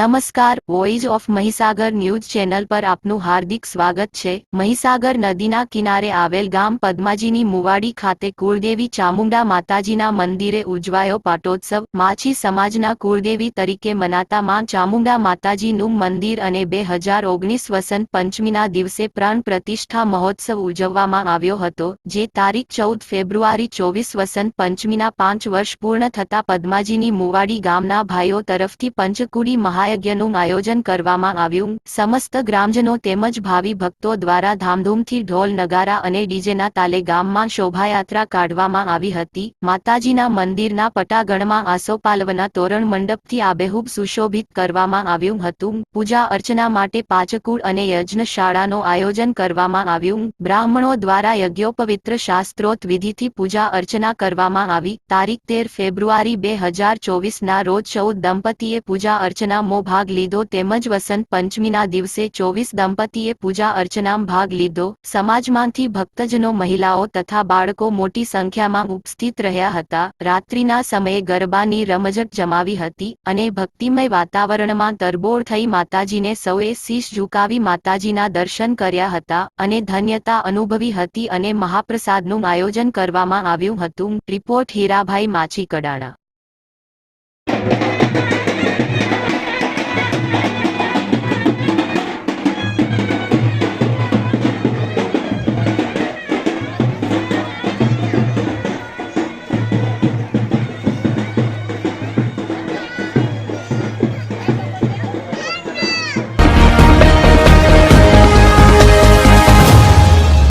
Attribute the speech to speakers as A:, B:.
A: નમસ્કાર, voice of Mahisagar news channel પર આપનું હાર્દિક સ્વાગત છે। મહીસાગર નદીના કિનારે આવેલ ગામ પદ્માજીની મુવાડી ખાતે કુળદેવી ચામુંડા માતાજીના મંદિરે ઉજવાયો પાટોત્સવ। માછી સમાજના કુળદેવી તરીકે મનાતા માં ચામુંડા માતાજીનું મંદિર અને 2019 વસંત પંચમીના દિવસે પ્રાણ પ્રતિષ્ઠા મહોત્સવ ઉજવવામાં આવ્યો હતો, જે તારીખ 14 ફેબ્રુઆરી 24 વસંત પંચમીના 5 વર્ષ પૂર્ણ થતા પદ્માજીની મુવાડી ગામના ભાઈઓ તરફથી પંચકુડી મહાયજ્ઞનું આયોજન કરવામાં આવ્યું। સમસ્ત ગ્રામજનો તેમજ ભાવિ ભક્તો દ્વારા ધામધૂમથી ઢોલ નગારા અને ડીજેના તાલે ગામમાં શોભાયાત્રા કાઢવામાં આવી હતી। માતાજીના મંદિરના પટાગણમાં આસોપાલવના તોરણ મંડપથી આબેહૂબ સુશોભિત કરવામાં આવ્યું હતું। પૂજા અર્ચના માટે પાંચકુળ અને યજ્ઞશાળાનું આયોજન કરવામાં આવ્યું। બ્રાહ્મણો દ્વારા યજ્ઞોપવિત્ર શાસ્ત્રોક્ત વિધિથી પૂજા અર્ચના કરવામાં આવી। તારીખ 13 ફેબ્રુઆરી 2024ના રોજ 14 દંપતીએ પૂજા અર્ચનામાં ભાગ લીધો તેમજ વસંત પંચમીના દિવસે 24 દંપતીએ પૂજા અર્ચનામાં ભાગ લીધો। સમાજમાંથી ભક્તજનો, મહિલાઓ તથા બાળકો મોટી સંખ્યામાં ઉપસ્થિત રહ્યા હતા। રાત્રિના સમયે ગરબાની રમઝટ જમાવી હતી અને ભક્તિમય વાતાવરણમાં તરબોળ થઈ માતાજીને સૌએ શીશ ઝુકાવી માતાજીના દર્શન કર્યા હતા અને ધન્યતા અનુભવી હતી અને મહાપ્રસાદનું આયોજન કરવામાં આવ્યું હતું। રિપોર્ટ હીરાભાઈ માછી કડાણા।